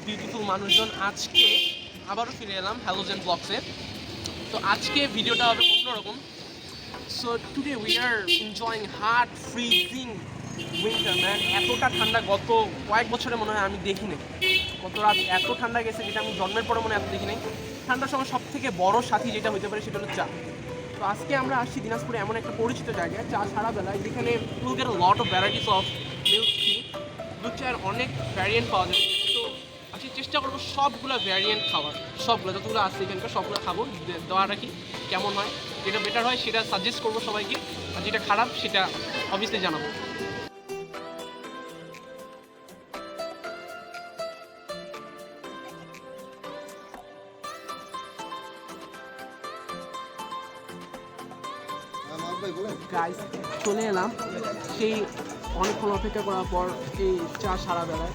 Beautiful মানুষজন, আজকে আবারও ফিরে এলাম হ্যালোজেন ব্লগসে। তো আজকে ভিডিওটা হবে অন্যরকম। So today we are enjoying heart freezing winter man. এতটা ঠান্ডা গত কয়েক বছরে মনে হয় আমি দেখিনি। গত রাত এত ঠান্ডা গেছে যেটা আমি জন্মের পরে মনে হয় এত দেখি নাই। ঠান্ডার সময় সব থেকে বড় সাথী যেটা হতে পারে সেটা হলো চা। তো আজকে আমরা আসছি দিনাজপুরে এমন একটা পরিচিত জায়গায়, চা সারা বেলায়, যেখানে will get a lot of varieties of milk tea. দুধ চায়ের অনেক ভ্যারিয়েন্ট পাওয়া যায়। তো আজকে চেষ্টা করবো সবগুলো ভ্যারিয়েন্ট খাওয়ার, সবগুলো যতগুলো আছে এখানকার সবগুলো খাবো, দেওয়া রাখি কেমন হয়, যেটা বেটার হয় সেটা সাজেস্ট করবো সবাইকে, আর যেটা খারাপ সেটা অবভিয়াসলি জানাবো। গাইস চলে এলাম সেই অনেকক্ষণ অপেক্ষা করার পর এই চা সারা বেলায়।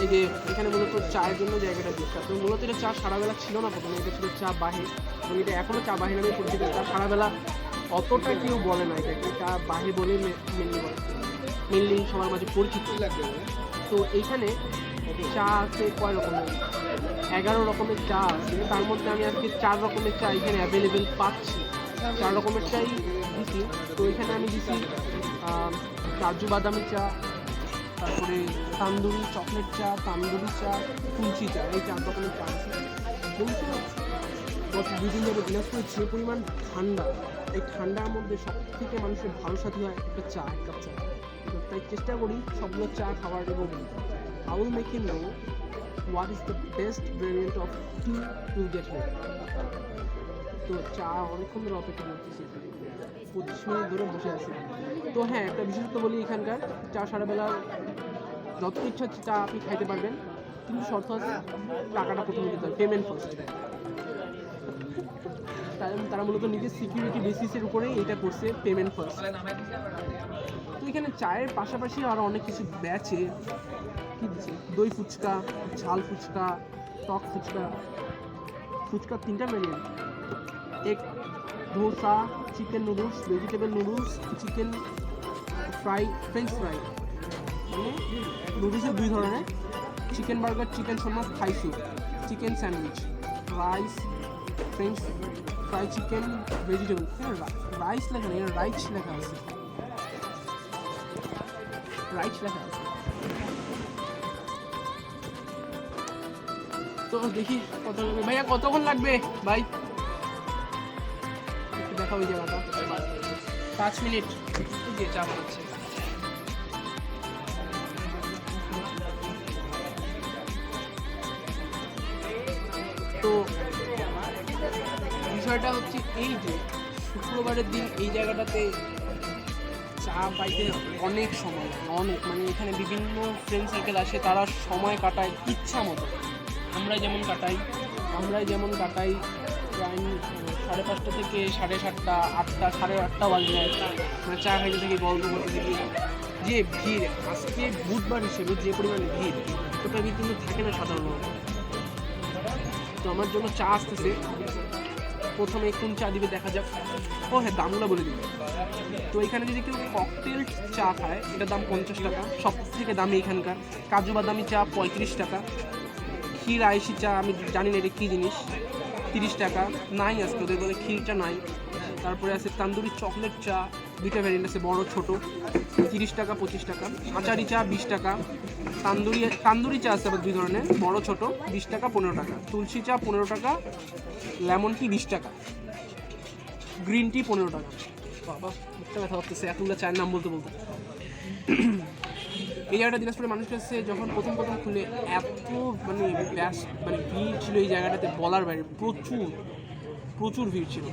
এই যে এখানে মূলত চায়ের জন্য জায়গাটা বিখ্যাত। তো মূলত এটা চা সারাবেলা ছিল না প্রথমে, এটা ছিল চা বাহে, এবং এটা এখনও চা বাহে নামে পরিচিত। চা সারাবেলা অতটা কেউ বলে না, এটাকে চা বাহে বলে মেনলি সবার মাঝে পরিচিত। তো এইখানে চা আছে কয় রকমের, 11 রকমের চা আছে। তার মধ্যে আমি আজকে 4 রকমের চা এখানে অ্যাভেলেবেল পাচ্ছি। 4 রকমের চাই দিছি। তো এখানে আমি দিছি কাজু বাদামি চা, তারপরে তান্দুরি চকলেট চা, তান্দুরি চা, তুলসী চা, এই 4 রকমের চা আছে। কিন্তু গত 2 দিন ধরে দিনাজপুরে যে পরিমাণ ঠান্ডা, এই ঠান্ডার মধ্যে সব থেকে মানুষের ভালো সাথী হয় একটা চা, এক কাপ চা। তাই চেষ্টা করি সবগুলো চা খাওয়ার। এবং I will make you know what is the best variant of tea to get here. তো চা অনেকক্ষণ ধরে অপেক্ষা করতেছি, 25 মিনিট ধরে বসে আছি। তো হ্যাঁ, একটা বিশেষত্ব বলি, এখানকার চা সারাবেলা যত ইচ্ছা চা আপনি খাইতে পারবেন, কিন্তু শর্ত আছে টাকাটা প্রথমে দিতে হবে, পেমেন্ট ফার্স্ট। তারা মূলত নিজের সিকিউরিটি বেসিসের উপরেই এটা করছে, পেমেন্ট ফার্স্ট। তো এখানে চায়ের পাশাপাশি আরও অনেক কিছু বেচে। কী দিচ্ছে, দই ফুচকা, ঝাল ফুচকা, টক ফুচকা, ফুচকা 3টা variant, egg dosa, chicken noodles, vegetable noodles, chicken fry, French fry, মানে নুডলসের 2 ধরনের, chicken burger, chicken Sharma, Thai soup, chicken sandwich, rice, French fry chicken, vegetable. Rice লেখা নেই, রাইস লেখা আছে, রাইস লেখা আছে। তো দেখি কত লাগবে। ভাইয়া কতক্ষণ লাগবে ভাই? একটু দেখা ওই জায়গাটা, 5 মিনিট দিয়ে চা বানাচ্ছে। তো বিষয়টা হচ্ছে এই যে শুক্রবারের দিন এই জায়গাটাতে চা পাইতে অনেক সময়, অনেক, মানে এখানে বিভিন্ন ফ্রেন্ড সার্কেল আসে, তারা সময় কাটায় ইচ্ছা মতো। আমরা যেমন কাটাই প্রায় 5:30 থেকে 7:30, 8টা, 8:30 বাজে যায়, মানে চা খাইতে থাকি, গল্প করতে থাকি। যে ভিড় আজকে বুধবার হিসেবে যে পরিমাণে ভিড়, ওটা ভিড় কিন্তু থাকে না সাধারণত। তো আমার জন্য চা আসতেছে, প্রথমে কোন চা দিবে দেখা যাক। ও হ্যাঁ, দামগুলো বলে দিবে। তো এখানে যদি কেউ ককটেল চা খায়, এটার দাম 50 টাকা, সব থেকে দামি এখানকার। কাজু বাদামি চা 35 টাকা, ক্ষীর আইসি চা, আমি জানি না এটা কী জিনিস, 30 টাকা। নাই আজকে ওদের বলে ক্ষীরটা নাই। তারপরে আছে তান্দুরি চকলেট চা, 2টা ভ্যারিয়েন্ট আছে, বড় ছোট, 30 টাকা 25 টাকা। আচারি চা 20 টাকা। তান্দুরি চা আছে আবার 2 ধরনের, বড় ছোট, 20 টাকা 15 টাকা। তুলসী চা 15 টাকা, লেমন টি 20 টাকা, গ্রিন টি 15 টাকা। বাবা মুখটা ব্যথা করতেছে এতগুলো চায়ের নাম বলতে বলতে। এই জায়গাটা দিনাজপুরের মানুষের কাছে যখন প্রথম খুলে এত মানে ভিড় ছিল এই জায়গাটাতে, বলার বাইরে, প্রচুর ভিড় ছিল।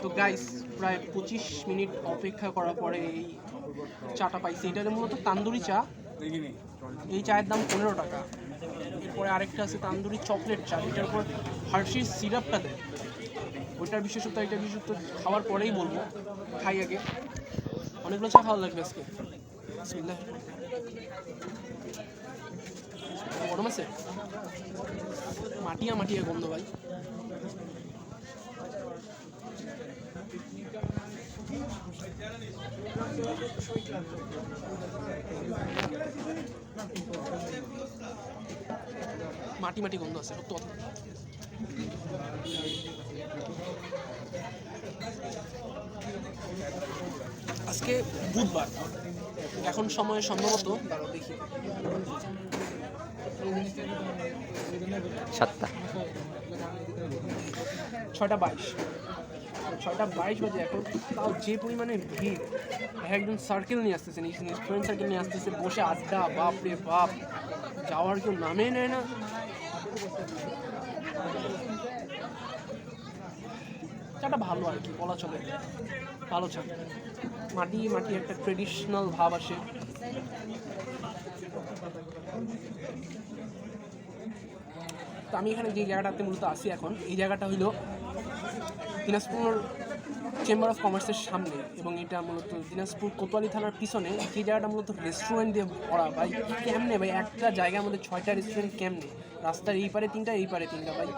তো গাইস প্রায় 25 মিনিট অপেক্ষা করার পরে এই চাটা পাইছি। এটাতে মূলত তান্দুরি চা, এই চায়ের দাম 15 টাকা। এরপরে আরেকটা আছে তান্দুরি চকলেট চা, এটার উপর হার্শির সিরাপটা দেয়, ওইটার বিশেষত্ব এটা বিশেষত্ব খাওয়ার পরেই বলবো, খাই আগে। অনেকগুলো চা খাওয়া লাগবে আজকে। বিসমিল্লাহ। গরম আছে, মাটিয়া মাটিয়া গন্ধ ভাই। মাটি মাটি গন্ধ আছে সত্য কথা। আজকে বুধবার, এখন সময় সম্ভবত দেখি 6:22। 6:22 বাজে এখন, তাও যে পরিমাণে ভিড়। একজন সার্কেল নিয়ে আসতেছে, ফ্রেন্ড সার্কেল নিয়ে আসতেছে, বসে আড্ডা, বাপ রে বাপ, যাওয়ার কেউ নামে নেয় না। চাটা ভালো আর কি বলা চলে, ভালো চা, মাটি মাটি একটা ট্রেডিশনাল ভাব আসে। তো আমি এখানে যে জায়গাটাতে মূলত আসি এখন, এই জায়গাটা হইল দিনাজপুর চেম্বার অফ কমার্সের সামনে, এবং এটা মূলত দিনাজপুর কোতোয়ালি থানার পিছনে। যে জায়গাটা মূলত রেস্টুরেন্ট দিয়ে ভরা ভাই। কেমনে ভাই একটা জায়গার মধ্যে 6টা রেস্টুরেন্ট, কেমনে? রাস্তার এই পারে 3টা, এই পারে 3টা ভাই।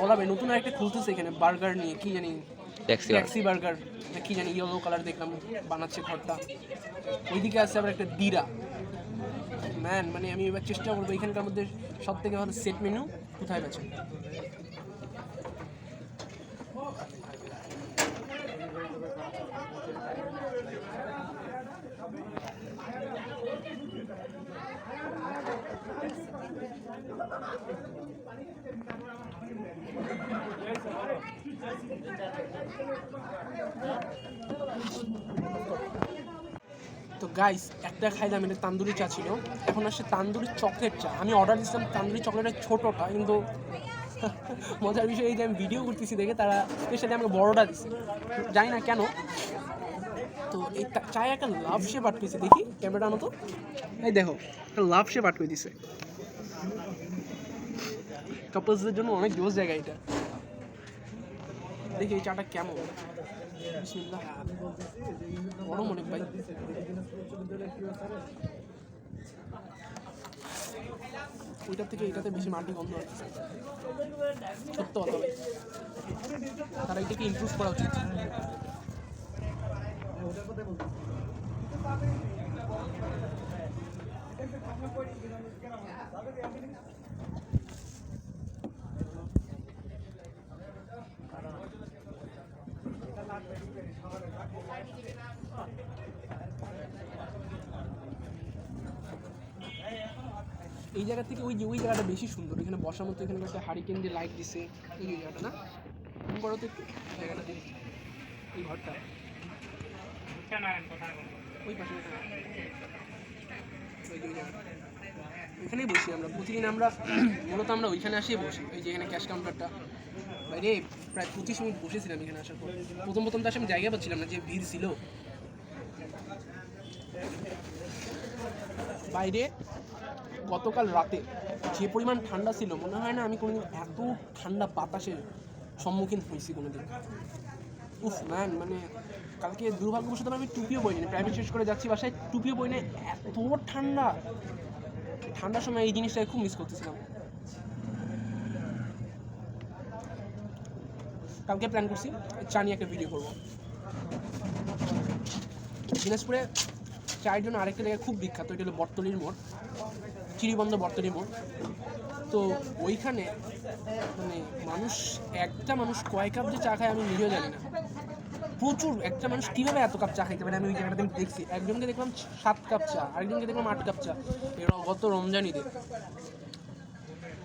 বলা ভাই নতুন একটা খুলতেছে এখানে বার্গার নিয়ে, কি জানি ট্যাক্সি বার্গার না কি জানি, ইয়েলো কালার দেখলাম বানাচ্ছে ঘরটা। ওইদিকে আছে আবার একটা দিরা ম্যান। মানে আমি এবার চেষ্টা করবো এখানকার মধ্যে সব থেকে ভালো সেট মেনু কোথায় বেছেন। তো গাইস একটা খাইলাম, এটা তান্দুরি চা ছিল। এখন আসছে তান্দুরি চকলেট চা। আমি অর্ডার দিয়েছিলাম তান্দুরি চকলেটের ছোটোটা, কিন্তু মজার বিষয় এই যে আমি ভিডিও করতেছি দেখে তারা স্পেশালি আমাকে বড়োটা দিচ্ছে, জানি না কেন। তো এই চায়ে একটা লাভ শেপ আটকেছে, দেখি ক্যামেরাটা মতো, এই দেখো একটা লাভ শেপ আটকে দিছে। কাপলসদের জন্য অনেক জোস জায়গা এটা। দেখি এই চাটা কেমন। বিসমিল্লাহ। গরম অনেক ভাই। ওইটার থেকে এটাতে বেশি মাটি গন্ধ হচ্ছে, সত্য কথা ভাই। তারা এটাকে ইমপ্রুভ করা উচিত। এই জায়গা থেকে ওই জায়গাটা বেশি সুন্দর, এখানে বসার মতো। এখানে একটা হারিকেন দিয়ে লাইট দিছে, এই জায়গাটা না বড় তো একটু জায়গাটা দেখি, এই ঘরটা ওই পাশে ওইখানেই বসি আমরা প্রতিদিন। আমরা মূলত আমরা ওইখানে আসিয়ে বসি, এই যে এখানে ক্যাশ কাউন্টারটা। বাইরে প্রায় 25 মিনিট বসেছিলাম এখানে আসার পর। প্রথম তো আসলে আমি জায়গা পাচ্ছিলাম না, যে ভিড় ছিল বাইরে। গতকাল রাতে যে পরিমাণ ঠান্ডা ছিল, মনে হয় না আমি কোনোদিন এত ঠান্ডা বাতাসের সম্মুখীন হয়েছি কোনোদিন। উফ ম্যান, মানে কালকে দুর্ভাগ্যবশত আমি টুপিও পরিনি, প্রাইভেট শেষ করে যাচ্ছি বাসায়, টুপিও পরিনি। এত ঠান্ডা, ঠান্ডার সময় এই জিনিসটাকে খুব মিস করতেছিলাম। কালকে প্ল্যান করছি চা নিয়ে একটা ভিডিও করবো। দিনাজপুরে চায়ের জন্য আরেকটা জায়গায় খুব বিখ্যাত, এটা হলো বটতলির মোড়, চিরিবন্ধ বটতলির মোড়। তো ওইখানে মানে একটা মানুষ কয় কাপ যে চা খায় আমি নিজেও জানি না। প্রচুর, একটা মানুষ কীভাবে এত কাপ চা খাইতে পারে আমি ওই জায়গাটাতে দেখছি। একজনকে দেখলাম 7 কাপ চা, আরেকজনকে দেখলাম 8 কাপ চা। এরা গত রমজান ঈদে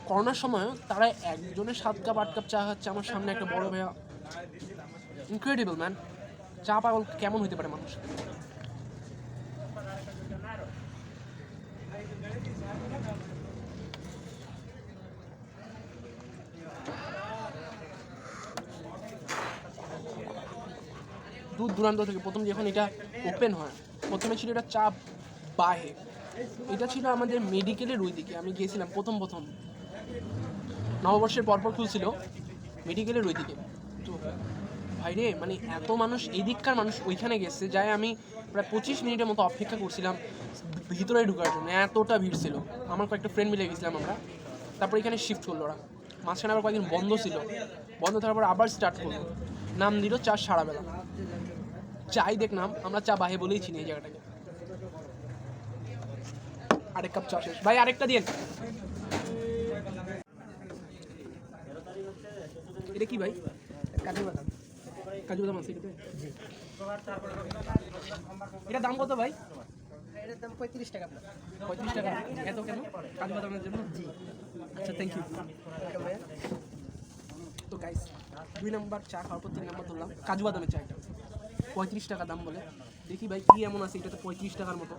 করোনার সময়ও তারা একজনের 7 কাপ 8 কাপ চা খাচ্ছে আমার সামনে। একটা বড় ভাইয়া, ইনক্রেডিবল ম্যান। চা পাগল কেমন হইতে পারে মানুষ। দূর দূরান্ত থেকে প্রথম যখন এটা ওপেন হয়, প্রথমে ছিল এটা চা বাহে। এটা ছিল আমাদের মেডিকেলের ওই দিকে, আমি গিয়েছিলাম প্রথম নববর্ষের পরপর খুলছিল মেডিকেলের ওই দিকে। তো ভাইরে মানে এত মানুষ, এদিককার মানুষ ওইখানে গেছে, যাই আমি প্রায় 25 মিনিটের মতো অপেক্ষা করছিলাম ভিতরে ঢোকার জন্য, এতটা ভিড় ছিল। আমার কয়েকটা ফ্রেন্ড মিলে গেছিলাম আমরা, তারপর এখানে শিফট করলো ওরা, মাঝখানে আবার কয়েকদিন বন্ধ ছিল, বন্ধ থাকার পর আবার স্টার্ট করলো, নাম দিল চা সারাবেলা। চাই দেখলাম আমরা চা বাহে বলেই চিনি এই জায়গাটাকে। আরেক কাপ চা শেষ ভাই, আরেকটা দিন। এটা কি ভাই? কাজু বাদাম। কাজু বাদাম আছে এটাতে? জি। এটার দাম কত ভাই? এটার দাম 35 টাকা। 35 টাকা? এত কেন? কাজু বাদামের জন্য? জি। আচ্ছা, থ্যাংক ইউ। তো গাইস 2 নম্বর চা খাওয়ার পর 3 নম্বর ধরলাম কাজু বাদামের চা। এটা 35 টাকা দাম বলে। দেখি ভাই কি এমন আছে এটাতে 35 টাকার মতো।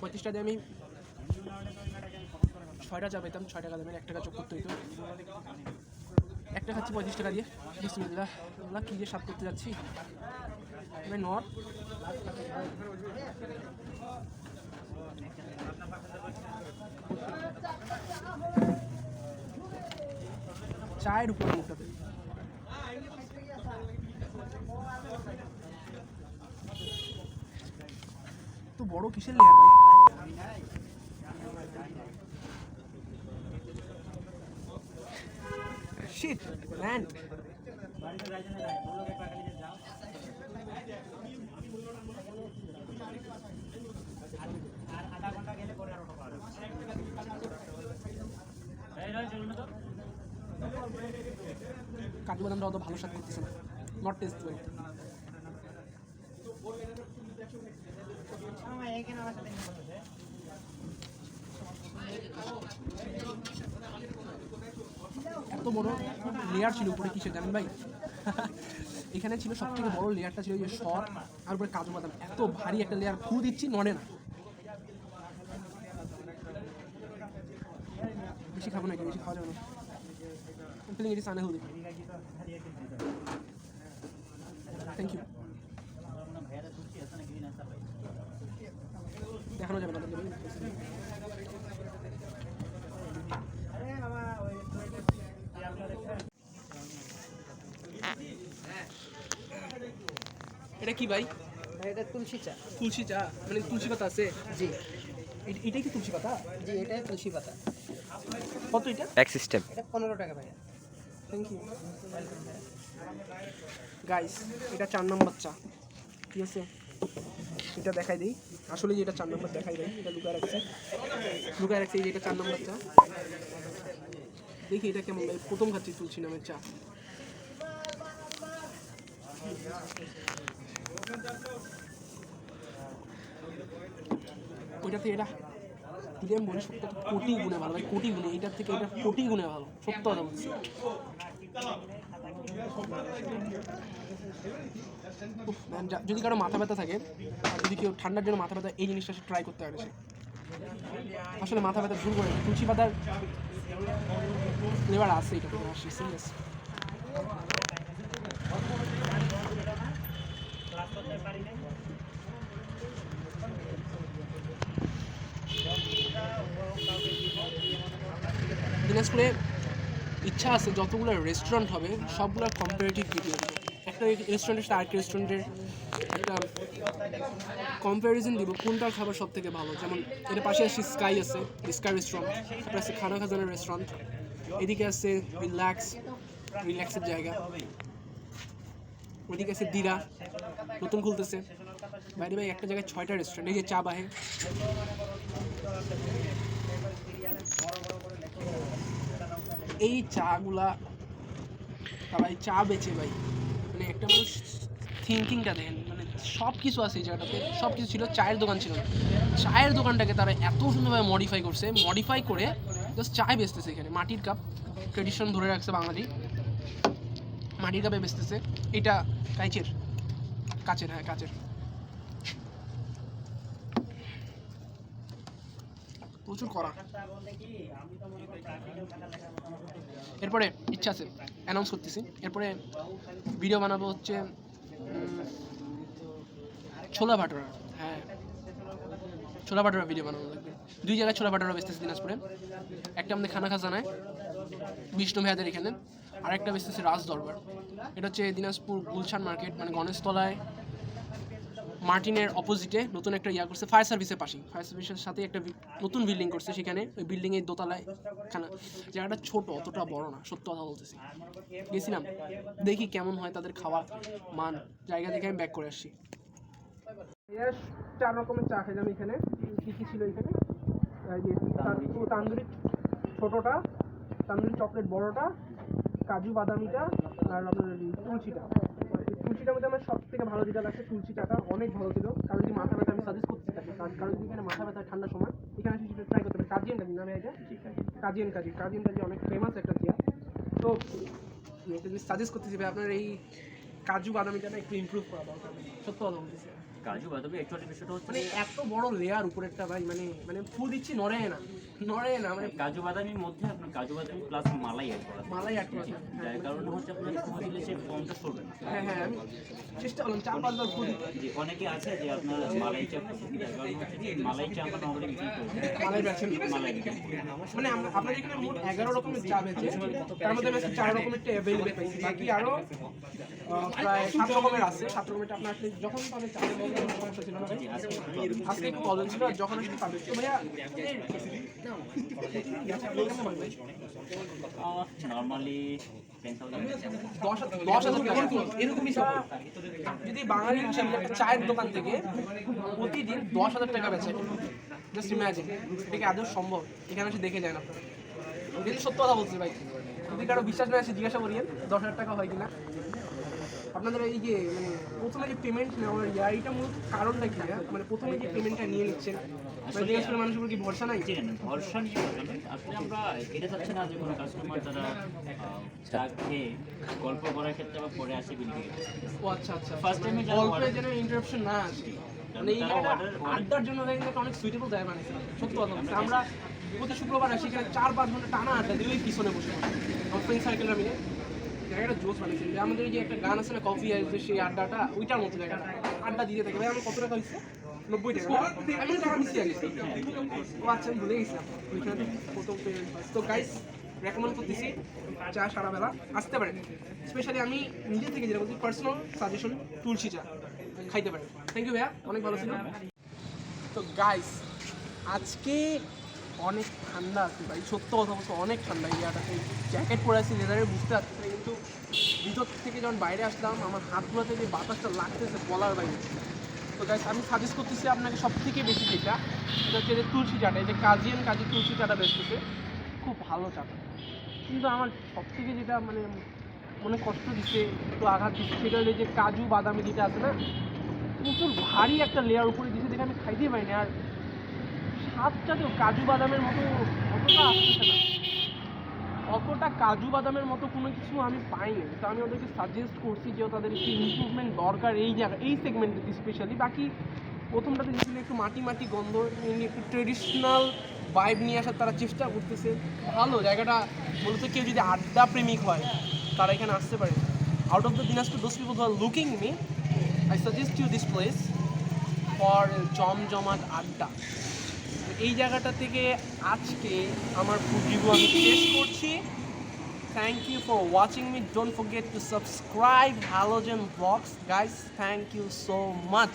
35 টাকা দিয়ে আমি 6টা চা পেতাম, 6 টাকা দামের, 1 টাকা যোগ করতে হইতো। একটা খাচ্ছি 35 টাকা দিয়ে। বিসমিল্লাহ, আমরা কী যে স্বাদ করতে যাচ্ছি ভাই। নট চায়ের উপর মুখটাতে তো বড় কিসের লেয়ার ভাই? Shit, man. কাজু বাদামটা অত ভালো স্বাদ করতেছে না, নট টেস্ট ওয়েল। এত বড় লেয়ার ছিল উপরে, কিসের জানেন ভাই? এখানে ছিল সব থেকে বড় লেয়ারটা ছিল যে সর আর উপরে কাজু বাদাম। এত ভারী একটা লেয়ার, ফু দিচ্ছি নড়ে না। বেশি খাবো নাকি? বেশি খাওয়া যাবে না। Feeling it is unhealthy. Thank you. দেখানো যাবে না। এটা কি ভাই? এটা তুলসী চা। তুলসী চা মানে তুলসী পাতা আছে? জি। এটাই কি তুলসী পাতা? জি, এটাই তুলসী পাতা। কত এটা? এক সিস্টেম। এটা 15 টাকা ভাই। Thank you. গাইস এটা 4 নম্বর চা, ঠিক আছে? এটা দেখাই দিই, আসলে যে এটা 4 নম্বর দেখাই দেয়, এটা লুকায় রাখছে এই যে এটা 4 নম্বর চা। দেখি এটা কেমন ভাই। প্রথম খাচ্ছি তুলসী নামের চা। ওইটা থেকে এটা যদি আমি বলি সত্য, কোটি গুণে ভালো ভাই, কোটি গুণে। এটার থেকে এটা কোটি গুণে ভালো, সত্য কথা বলছি। যদি কারো মাথা ব্যথা থাকে আর যদি কেউ ঠান্ডার জন্য মাথা ব্যথা, এই জিনিসটা ট্রাই করতে পারে। সে আসলে মাথা ব্যথা দূর করে। তুলসী পাতার ফ্লেভার আছে এটা, আসছে সিরিয়াস। দিনাজপুরে ইচ্ছা আছে যতগুলো রেস্টুরেন্ট হবে সবগুলোর কম্পারেটিভ ভিডিও দিব। একটা রেস্টুরেন্টের সাথে আরেকটা রেস্টুরেন্টের একটা কম্প্যারিজন দিব, কোনটার খাবার সব থেকে ভালো। যেমন এর পাশে আছে স্কাই রেস্টুরেন্ট, তারপরে আছে খানা খাজানের রেস্টুরেন্ট, এদিকে আছে রিল্যাক্সের জায়গা, ওইদিকে আছে দিরা নতুন খুলতেছে। বাইরে ভাই একটা জায়গায় 6টা রেস্টুরেন্ট। এই যে চা বাহে, এই চাগুলা তারা এই চা বেচে ভাই, মানে একটা মানুষ থিঙ্কিংটা দেন, মানে সব কিছু আছে এই জায়গাটাতে, সব কিছু ছিল, চায়ের দোকান ছিল না। চায়ের দোকানটাকে তারা এত সুন্দরভাবে মডিফাই করে জাস্ট চায় বেচতেছে। এখানে মাটির কাপ, ট্রেডিশন ধরে রাখছে বাঙালি, মাটির কাপে বেচতেছে। এটা কাচের, হ্যাঁ কাচের। প্রচুর করা। এরপরে ইচ্ছা আছে, অ্যানাউন্স করতেছি, এরপরে ভিডিও বানাবো হচ্ছে ছোলা ভাটোরা। হ্যাঁ, ছোলা ভাটোরা ভিডিও বানানো লাগবে। 2 জায়গায় ছোলা ভাটোরা বেচতেছে দিনাজপুরে। একটা আমাদের খানা খাজানায়, বিষ্ণু ভাইয়াদের এখানে। আরেকটা বেসতেছে রাজ দরবার, এটা হচ্ছে দিনাজপুর গুলশান মার্কেট, মানে গণেশতলায় মার্টিনের অপোজিটে নতুন একটা ইয়া করছে, ফায়ার সার্ভিসের পাশেই, ফায়ার সার্ভিসের সাথে একটা নতুন বিল্ডিং করছে সেখানে। ওই বিল্ডিংয়ের দোতলায় খানা, জায়গাটা ছোট, অতটা বড় না, সত্য কথা বলতেছি। গেছিলাম, দেখি কেমন হয় তাদের খাওয়া মান, জায়গা দেখে আমি ব্যাক করে আসছি। 4 রকমের চা খেলাম এখানে। কী কী ছিল এখানে? তান্দুরি ছোটোটা, তান্দুরি চকলেট বড়োটা, কাজু বাদামিটা, আর আপনার তুলসিটা। তুলসিটার মধ্যে আমার সব থেকে ভালো যেটা লাগছে তুলসি চাটা, অনেক ভালো ছিল। কারণ যদি মাথা ব্যথা, আমি সাজেস্ট করতে থাকি, কারণ যদি এখানে মাথা ব্যথা ঠান্ডার সময় এখানে এসে সেটা ট্রাই করতে পারে। কাজিয়ান কাজি নামে এটা, কাজিয়ান কাজি অনেক ফেমাস একটা চিয়া। তো আমি একটা জিনিস সাজেস্ট করতেছি ভাই, আপনার এই কাজু বাদামিটা না একটু ইমপ্রুভ করা দরকার, সত্য কথা বলতেছি। কাজু বাদামি অ্যাকচুয়ালি বিষয়টা হচ্ছে মানে এত বড় লেয়ার উপরেরটা ভাই, মানে ফুল দিচ্ছি নড়ে না, মানে কাজু বাদামির মধ্যে আপনার কাজু বাদামি প্লাস মালাই অ্যাড করা, মালাই অ্যাড করা। যার কারণে হচ্ছে আপনার ফুল দিলে সে কমটা চলবে না। হ্যাঁ, আমি চেষ্টা করলাম 4-5 ফুল দিতে। যে অনেকে আছে যে আপনার মালাই চা পছন্দ, যার কারণে হচ্ছে যে মালাই চা আমরা নর্মালি বিক্রি করি, মালাই বেচেন, মালাই বিক্রি করি। মানে আপনাদের এখানে মোট 11 রকমের চা বেচে, তার মধ্যে আমি 4 রকমের টা অ্যাভেলেবল পাইছি, বাকি আরো প্রায় 7 রকমের আছে। 7 রকমের আপনার আসলে যখন পাবেন চা সমস্যা ছিল না ভাই, আজকে একটু প্রবলেম ছিল, যখন আসলে পাবেন। তো ভাইয়া নর্মালি 10,000 এরকমই সব। যদি বাঙালি হিসেবে একটা চায়ের দোকান থেকে প্রতিদিন 10,000 টাকা বেচে, জাস্ট ইমাজিন, এটা কি আদৌ সম্ভব? এখানে এসে দেখে যান আপনারা, যদি সত্য কথা বলছি ভাই। যদি কারো বিশ্বাস না আসে জিজ্ঞাসা করিয়েন 10,000 টাকা হয় কিনা। আপনাদের এই যে মানে প্রথমে যে পেমেন্ট নেওয়ার এইটা মূলত কারণটা কি? মানে প্রথমে যে পেমেন্টটা নিয়ে নিচ্ছেন, আসলে মানুষের উপর কি ভরসা নাই? ভরসা নিয়ে আসলে আমরা এটা চাচ্ছি না যে কোনো কাস্টমার তারা চা খেয়ে গল্প করার ক্ষেত্রে বা পরে আসে বিল দিয়ে। ও আচ্ছা, ফার্স্ট টাইমে গল্পের যেন ইন্টারাপশন না আসে, মানে এই জায়গাটা আড্ডার জন্য কিন্তু অনেক সুইটেবল জায়গা বানিয়েছে। সত্যি কথা বলছি, আমরা প্রতি শুক্রবার আসি, এখানে 4-5 ঘন্টা টানা আড্ডা দিই ওই পিছনে বসে আমার ফ্রেন্ড সার্কেলরা মিলে। জায়গাটা জোস বানিয়েছে। আমাদের এই যে একটা গান আছে না, কফি আসবে, সেই আড্ডাটা ওইটার মতো জায়গাটা, আড্ডা দিতে থাকে। ভাই আমার কত টাকা হচ্ছে? 90 টাকা। আমি টাকা দিচ্ছি আগে। ও আচ্ছা, আমি ভুলে গেছিলাম ওইখানে কত পেমেন্ট। তো গাইস রেকমেন্ড করতেছি চা সারা বেলা আসতে পারেন। স্পেশালি আমি নিজে থেকে যেটা বলছি, পার্সোনাল সাজেশন, তুলসী চা খাইতে পারেন। থ্যাংক ইউ ভাইয়া, অনেক ভালো ছিল। তো গাইস আজকে অনেক ঠান্ডা আছে ভাই, সত্য কথা বলতে অনেক ঠান্ডা। ইয়াটাতে জ্যাকেট পরে আছি লেদারের, বুঝতে পারছি, কিন্তু ভিতর থেকে যখন বাইরে আসলাম আমার হাতগুলোতে যে বাতাসটা লাগতেছে বলার বাইরে। তো গাইস আমি সাজেস্ট করতেছি আপনাকে সব থেকে বেশি যেটা, সেটা হচ্ছে যে তুলসী চাটা, এই যে কাজি তুলসী চাটা বেচতেছে, খুব ভালো চাটা। কিন্তু আমার সব থেকে যেটা মানে মনে কষ্ট দিচ্ছে, একটু আঘাত দিচ্ছে, সেটা হলো যে কাজু বাদামি যেটা আছে না, প্রচুর ভারী একটা লেয়ার উপরে দিচ্ছে, দেখে আমি খাইতেই পারিনি। আর স্বাদটাতেও কাজু বাদামের মতো অতটা আসতেছে না, অতটা কাজু বাদামের মতো কোনো কিছু আমি পাইনি। তো আমি ওদেরকে সাজেস্ট করছি যে তাদের একটু ইমপ্রুভমেন্ট দরকার এই জায়গা, এই সেগমেন্টে স্পেশালি। বাকি প্রথমটাতে যেগুলো একটু মাটি গন্ধ, একটু ট্রেডিশনাল ভাইব নিয়ে আসার তারা চেষ্টা করতেছে, ভালো জায়গাটা। মূলত কেউ যদি আড্ডা প্রেমিক হয় তারা এখানে আসতে পারে। Out of the Dinajpur, those people who are looking me, I suggest you this place for জমজমাট আড্ডা। এই জায়গাটা থেকে আজকে আমার ফুড রিভিউ আমি শেষ করছি। Thank you for watching me, don't forget to subscribe Halogen Blogs guys, thank you so much.